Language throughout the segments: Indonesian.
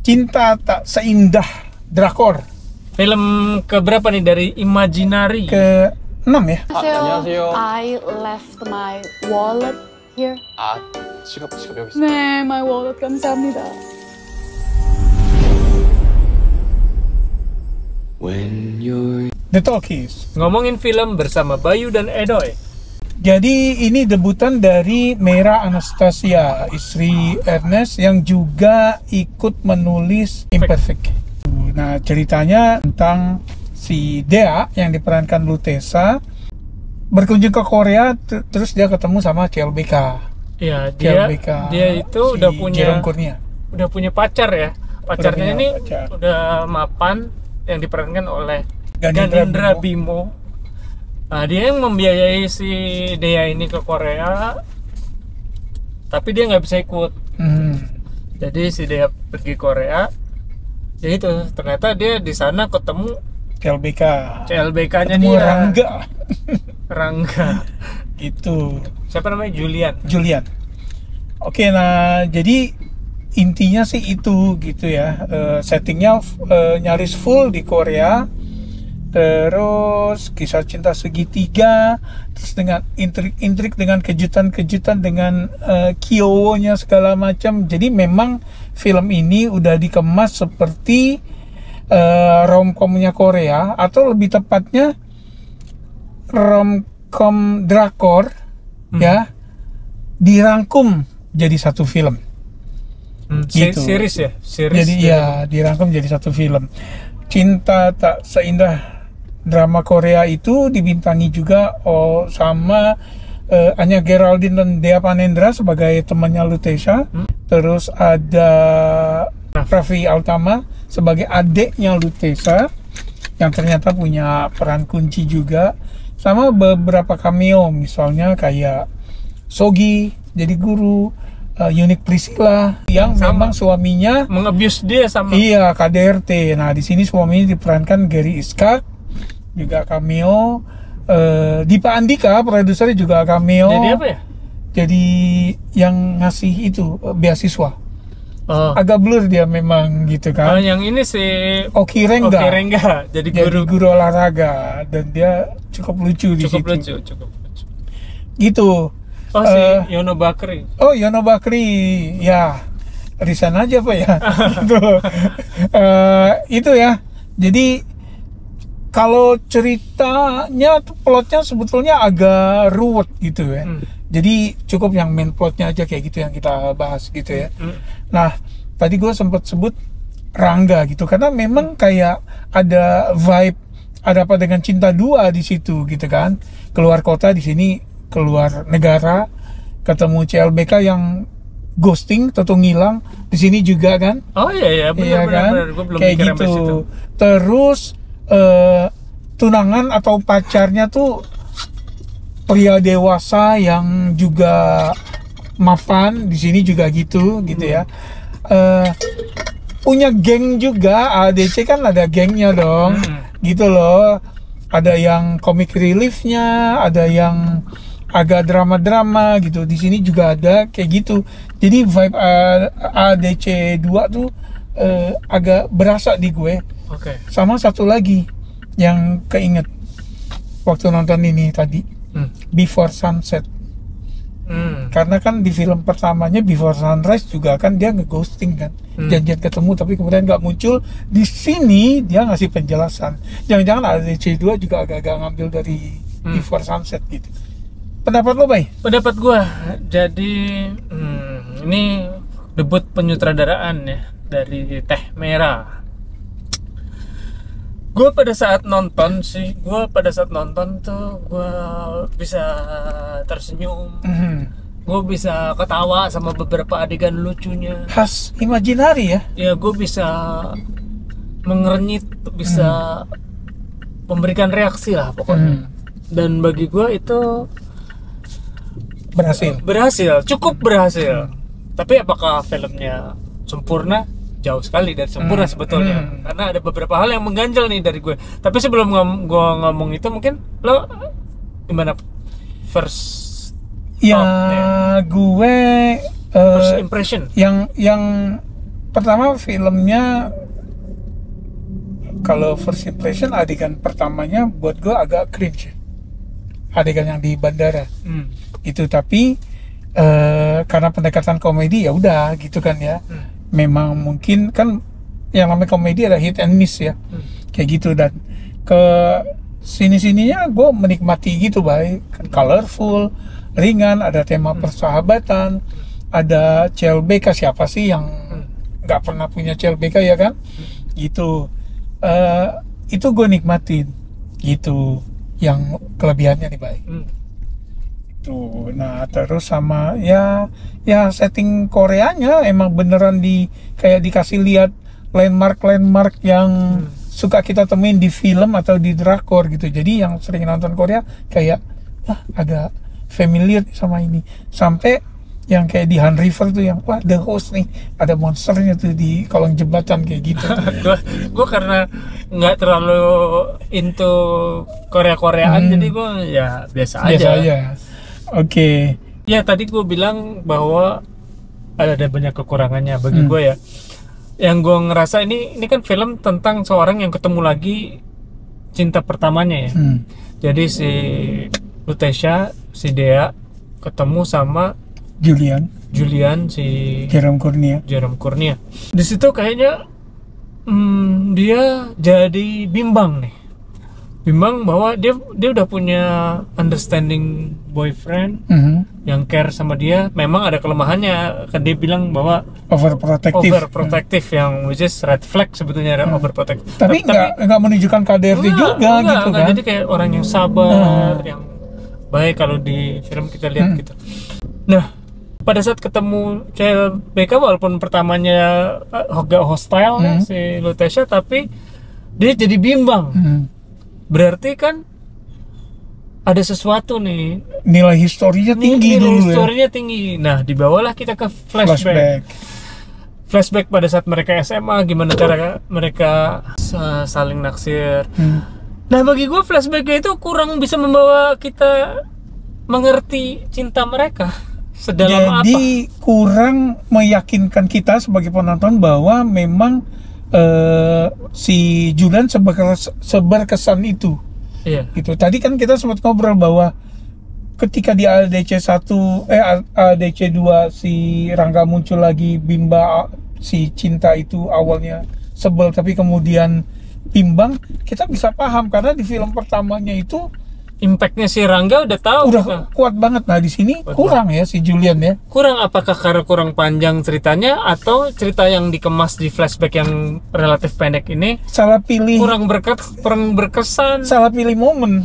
Cinta Tak Seindah Drakor. Film keberapa nih dari Imaginary? Ke-6 ya. 안녕하세요. I left my wallet here. 아, 지갑 여기 있어요. 네, my wallet 감사합니다. When you're The Talkies. Ngomongin film bersama Bayu dan Edoy. Jadi ini debutan dari Mera Anastasia, istri Ernest yang juga ikut menulis Imperfect. Nah, ceritanya tentang si Dea yang diperankan Lutesa berkunjung ke Korea, terus dia ketemu sama CLBK. Iya, CLBK, dia itu si udah punya Jerome Kurnia. udah punya pacar ya. Pacarnya punya ini pacar. udah mapan, yang diperankan oleh Ganindra Ganindra Bimo. Nah, dia yang membiayai si Dea ini ke Korea, tapi dia nggak bisa ikut. Jadi si Dea pergi Korea, ya itu ternyata dia di sana ketemu CLBK. CLBK-nya Ketemu dia. Rangga. Gitu. Siapa namanya? Julian. Oke, nah jadi intinya sih itu gitu ya. Settingnya nyaris full di Korea. Terus kisah cinta segitiga, terus dengan intrik dengan kejutan-kejutan, dengan Kyowo-nya segala macam. Jadi memang film ini udah dikemas seperti romcomnya Korea, atau lebih tepatnya romcom drakor ya, dirangkum jadi satu film. Gitu. Series ya? Series. Jadi ya dirangkum jadi satu film. Cinta Tak Seindah drama Korea itu dibintangi juga sama Anya Geraldine dan Dea Panendra sebagai temannya Lutesa. Terus ada Raffi Altama sebagai adiknya Lutesa yang ternyata punya peran kunci juga, sama beberapa cameo misalnya kayak Sogi jadi guru, Yunik Priscilla yang memang suaminya mengebius dia sama. Iya, KDRT. Nah, di sini suaminya diperankan Gary Iskak, juga cameo. Dipa Andika, produsernya juga cameo. Jadi apa ya? Jadi yang ngasih itu beasiswa. Oh. Agak blur dia memang gitu kan. Yang ini si Oki Rengga. Jadi Jadi guru olahraga, dan dia cukup lucu di situ. Cukup lucu. Gitu. Oh, si Yono Bakri. Oh, Yono Bakri, ya resign aja Pak ya. Gitu. Itu ya. Jadi kalau ceritanya, plotnya sebetulnya agak ruwet gitu ya. Jadi cukup yang main plotnya aja kayak gitu yang kita bahas gitu ya. Nah, tadi gue sempat sebut Rangga gitu karena memang kayak ada vibe, ada apa dengan Cinta Dua di situ gitu kan. Keluar kota, di sini keluar negara, ketemu CLBK yang ghosting atau ngilang, di sini juga kan. Oh iya benar. Gue belum kayak mikir gitu. sampai situ. Terus tunangan atau pacarnya tuh pria dewasa yang juga mapan, di sini juga gitu ya. Punya geng juga, ADC kan ada gengnya dong. Gitu loh. Ada yang comic reliefnya, ada yang agak drama-drama gitu. Di sini juga ada kayak gitu. Jadi vibe ADC 2 tuh agak berasa di gue. Oke. Sama satu lagi yang keinget waktu nonton ini tadi, Before Sunset. Karena kan di film pertamanya Before Sunrise juga kan dia nge-ghosting kan, janjian ketemu tapi kemudian nggak muncul. Di sini dia ngasih penjelasan. Jangan-jangan ADC 2 juga agak-agak ngambil dari Before Sunset gitu. Pendapat lo, Bay? Pendapat gua, jadi ini debut penyutradaraan ya dari Teh Merah. Gue pada saat nonton tuh gue bisa tersenyum, gue bisa ketawa sama beberapa adegan lucunya. Khas Imaginary ya? Ya, gue bisa mengernyit, bisa memberikan reaksi lah pokoknya. Dan bagi gue itu cukup berhasil. Tapi apakah filmnya sempurna? Jauh sekali dari sempurna sebetulnya. Karena ada beberapa hal yang mengganjal nih dari gue. Tapi sebelum gue ngomong itu, mungkin lo gimana first ya gue first impression? Yang pertama filmnya kalau first impression adegan pertamanya buat gue agak cringe, adegan yang di bandara itu. Tapi karena pendekatan komedi ya udah gitu kan ya. Memang mungkin kan yang namanya komedi ada hit and miss ya, kayak gitu. Dan ke sini-sininya gue menikmati gitu, baik colorful, ringan, ada tema persahabatan, ada CLBK. Siapa sih yang nggak pernah punya CLBK ya kan, gitu. Itu gue nikmatin gitu, yang kelebihannya nih baik. Tuh, nah terus sama ya setting Koreanya emang beneran kayak dikasih lihat landmark yang suka kita temuin di film atau di drakor gitu. Jadi yang sering nonton Korea kayak agak familiar sama ini. Sampai yang kayak di Han River tuh yang The Host nih, ada monsternya tuh di kolong jembatan kayak gitu. Gue karena nggak terlalu into Korea-Koreaan, jadi gue ya biasa aja. Oke. Ya tadi gue bilang bahwa ada banyak kekurangannya bagi gue ya. Yang gue ngerasa ini kan film tentang seorang yang ketemu lagi cinta pertamanya ya. Jadi si Lutetia, si Dea ketemu sama Julian si Jerome Cournier. Di situ kayaknya dia jadi bimbang bahwa dia udah punya understanding boyfriend yang care sama dia. Memang ada kelemahannya, kan dia bilang bahwa overprotective yang which is red flag sebetulnya, overprotective. Tapi nggak menunjukkan KDRT juga gitu kan. Jadi kayak orang yang sabar, yang baik kalau di film kita lihat gitu. Nah, pada saat ketemu CLBK walaupun pertamanya agak hostile si Lutetia, tapi dia jadi bimbang. Berarti kan ada sesuatu nih, nilai historinya tinggi tinggi. Nah, dibawalah kita ke flashback pada saat mereka SMA, gimana cara mereka saling naksir. Nah, bagi gue flashbacknya itu kurang bisa membawa kita mengerti cinta mereka sedalam apa. Jadi kurang meyakinkan kita sebagai penonton bahwa memang si Julian seberkesan itu. Iya. Gitu. Tadi kan kita sempat ngobrol bahwa ketika di ADC 2 si Rangga muncul lagi, Bimba si cinta itu awalnya sebel tapi kemudian bimbang, kita bisa paham karena di film pertamanya itu impactnya si Rangga udah tahu, udah kuat banget. Nah di sini kurang ya si Julian ya. Kurang, apakah karena kurang panjang ceritanya atau cerita yang dikemas di flashback yang relatif pendek ini salah pilih, kurang berkesan, salah pilih momen.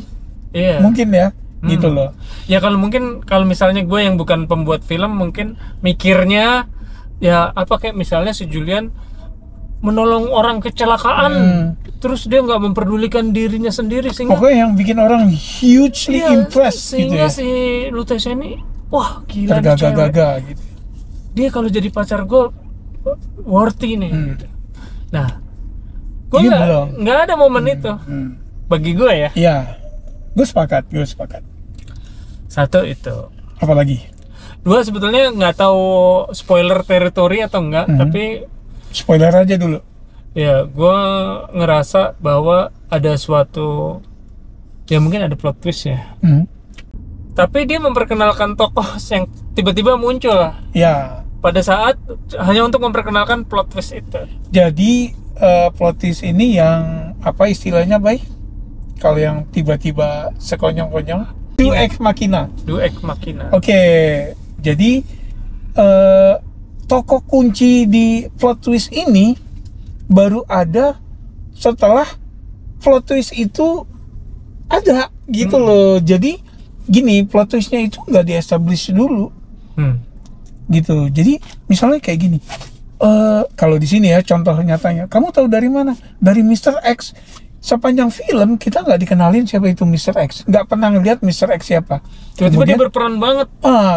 Iya. Mungkin ya, gitu loh. Ya kalau misalnya gue yang bukan pembuat film mungkin mikirnya ya apa kayak misalnya si Julian menolong orang kecelakaan, terus dia nggak memperdulikan dirinya sendiri, sehingga pokoknya yang bikin orang hugely impressed gitu ya. Sehingga si Lutetia ini wah gila nih tergagah-gagah gitu. Dia kalau jadi pacar gue worthy nih gitu. Nah, gue nggak ada momen itu bagi gue ya. Iya, gue sepakat. Satu itu. Apalagi? Dua, sebetulnya nggak tahu spoiler teritori atau enggak, tapi spoiler aja dulu. Ya, gue ngerasa bahwa ada suatu, ya mungkin ada plot twist ya. Tapi dia memperkenalkan tokoh yang tiba-tiba muncul lah. Ya. Pada saat hanya untuk memperkenalkan plot twist itu. Jadi plot twist ini yang apa istilahnya baik? Kalau yang tiba-tiba sekonyong-konyong, Deus ex machina. Oke. Jadi tokoh kunci di plot twist ini baru ada setelah plot twist itu ada gitu loh. Jadi gini, plot twistnya itu nggak di-establish dulu gitu. Jadi misalnya kayak gini, kalau di sini ya contoh nyatanya, kamu tahu dari mana? Dari Mr. X. Sepanjang film kita nggak dikenalin siapa itu Mr. X, nggak pernah ngeliat Mr. X siapa. Tiba-tiba dia berperan banget.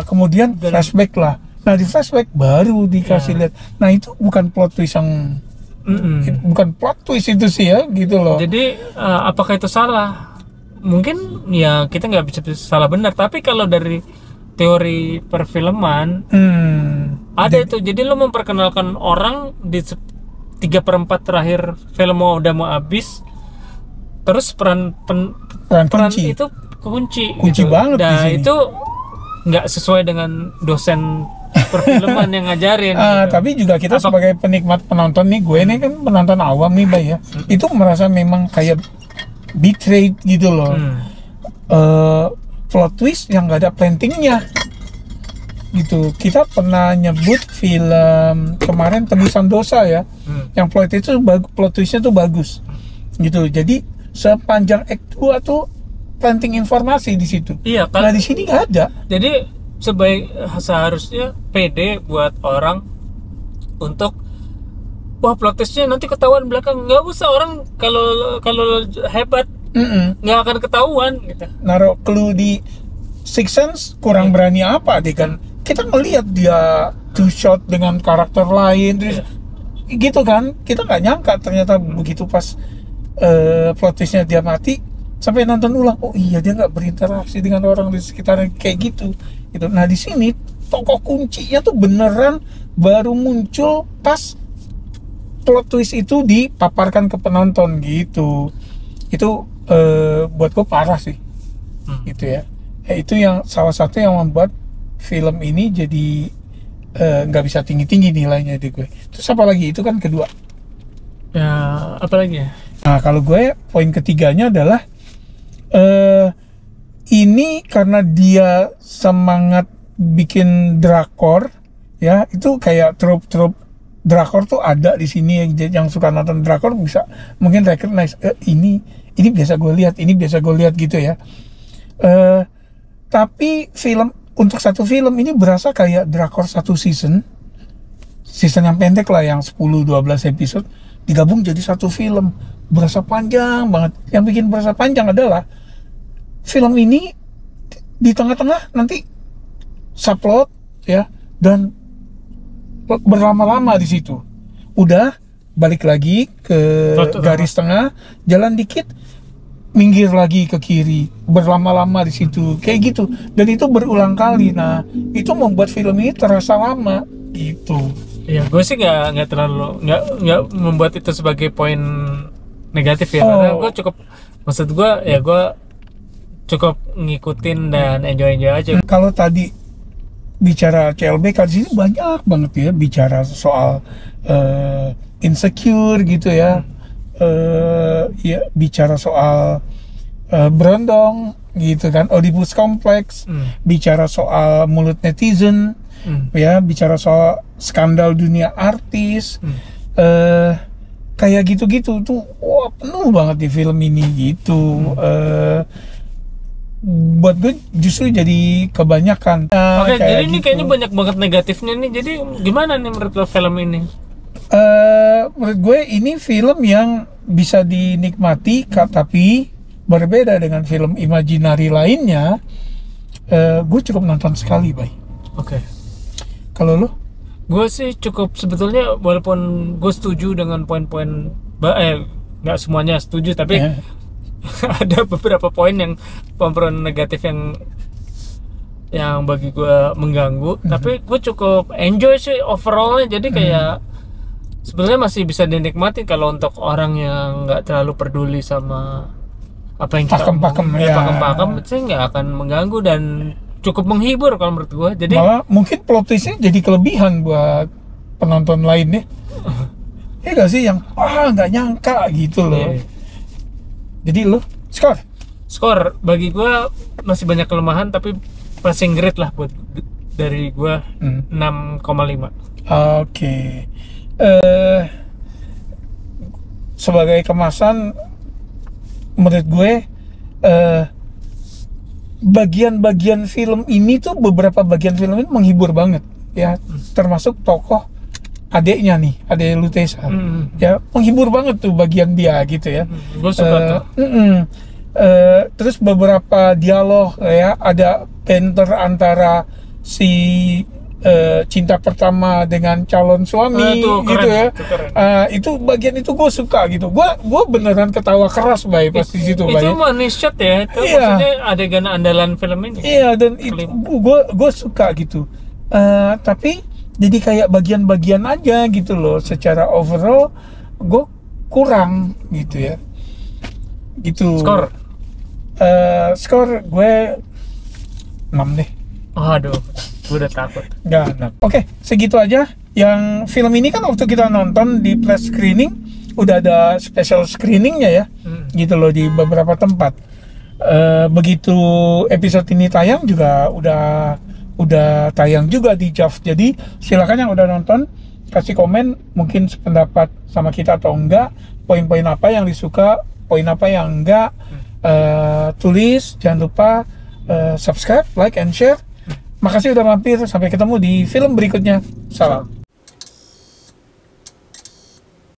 Kemudian flashback lah. Nah di flashback baru dikasih lihat. Nah itu bukan plot twist yang bukan plot twist itu sih ya gitu loh. Jadi apakah itu salah? Mungkin ya kita nggak bisa salah benar. Tapi kalau dari teori perfilman, Ada itu. Jadi lo memperkenalkan orang di 3/4 terakhir film udah mau habis. Terus peran kunci. itu kunci Kunci gitu. banget di sini. Itu nggak sesuai dengan dosen perfilman yang ngajarin. Gitu. Tapi juga kita sebagai penikmat penonton nih, gue ini kan penonton awam nih, Bay ya. Itu merasa memang kayak betrayed gitu loh. Plot twist yang nggak ada plantingnya gitu. Kita pernah nyebut film kemarin Tebusan Dosa ya, yang plot twistnya tuh bagus gitu. Jadi sepanjang Act 2 tuh planting informasi di situ. Iya kan. Nah di sini nggak ada. Jadi seharusnya pede buat orang untuk wah plot twistnya nanti ketahuan belakang. Nggak usah, orang kalau hebat nggak akan ketahuan gitu. Naruh clue di Six Sense kurang berani apa deh kan. Kita ngelihat dia two shot dengan karakter lain terus gitu kan. Kita nggak nyangka ternyata begitu pas plot twistnya dia mati, sampai nonton ulang, oh iya dia nggak berinteraksi dengan orang di sekitarnya kayak gitu. Nah di sini tokoh kuncinya tuh beneran baru muncul pas plot twist itu dipaparkan ke penonton gitu. Itu buat gue parah sih, gitu ya. Itu yang salah satu yang membuat film ini jadi nggak bisa tinggi-tinggi nilainya di gue. Terus apa lagi? Itu kan kedua. Ya apa lagi ya? Nah kalau gue poin ketiganya adalah ini karena dia semangat bikin drakor ya, itu kayak trope drakor tuh ada di sini. Yang suka nonton drakor bisa mungkin recognize ini biasa gue lihat gitu ya. Tapi untuk satu film ini berasa kayak drakor satu season yang pendek lah, yang 10-12 episode digabung jadi satu film, berasa panjang banget. Yang bikin berasa panjang adalah film ini di tengah-tengah nanti subplot ya, dan berlama-lama di situ. Udah balik lagi ke garis tengah, jalan dikit, minggir lagi ke kiri, berlama-lama di situ, kayak gitu. Dan itu berulang kali. Nah, itu membuat film ini terasa lama gitu. Ya, gue sih nggak terlalu nggak membuat itu sebagai poin negatif ya, karena gue cukup ngikutin dan enjoy aja. Kalau tadi bicara CLBK, di sini banyak banget ya bicara soal insecure gitu ya, ya bicara soal berondong gitu kan, Oedipus Complex, bicara soal mulut netizen, ya bicara soal skandal dunia artis, kayak gitu-gitu tuh, wah penuh banget di film ini gitu. Buat gue justru jadi kebanyakan. Oke, jadi ini kayaknya banyak banget negatifnya nih. Jadi gimana nih menurut lo film ini? Menurut gue ini film yang bisa dinikmati, tapi berbeda dengan film imajinari lainnya. Gue cukup nonton sekali, Bay. Oke. Kalau lo? Gue sih cukup, sebetulnya walaupun gue setuju dengan poin-poin, nggak semuanya setuju, tapi ada beberapa poin yang negatif yang bagi gue mengganggu, tapi gue cukup enjoy sih overallnya. Jadi kayak sebenarnya masih bisa dinikmati kalau untuk orang yang nggak terlalu peduli sama apa yang kita pakem sih nggak akan mengganggu dan cukup menghibur kalau menurut gue. Jadi malah mungkin plot twistnya jadi kelebihan buat penonton lainnya. Ya gak sih, yang nggak nyangka gitu loh. Iya. Jadi lo skor bagi gue masih banyak kelemahan, tapi passing grade lah buat dari gue 6,5. Oke. Sebagai kemasan, menurut gue bagian-bagian film ini tuh, beberapa bagian film ini menghibur banget ya, termasuk tokoh adeknya nih, adek Lutesa, ya menghibur banget tuh bagian dia gitu ya. Gue suka tuh. Terus beberapa dialog ya, ada banter antara si cinta pertama dengan calon suami itu gitu keren, ya. Itu bagian itu gue suka gitu. Gue beneran ketawa keras Bay pas di situ. Itu money shot ya, itu maksudnya adegan andalan film ini. Iya, dan itu gue suka gitu. Tapi Jadi kayak bagian-bagian aja gitu loh. Secara overall gue kurang gitu ya. Gitu. Skor? Skor gue 6 deh. Aduh, gue udah takut. Nggak. Oke, segitu aja. Yang film ini kan waktu kita nonton di flash screening udah ada special screeningnya ya, gitu loh di beberapa tempat. Begitu episode ini tayang juga udah tayang juga di JAV. Jadi silakan yang udah nonton kasih komen mungkin sependapat sama kita atau enggak, poin-poin apa yang disuka, poin apa yang enggak. Tulis, jangan lupa subscribe, like, and share. Makasih udah mampir, sampai ketemu di film berikutnya. Salam.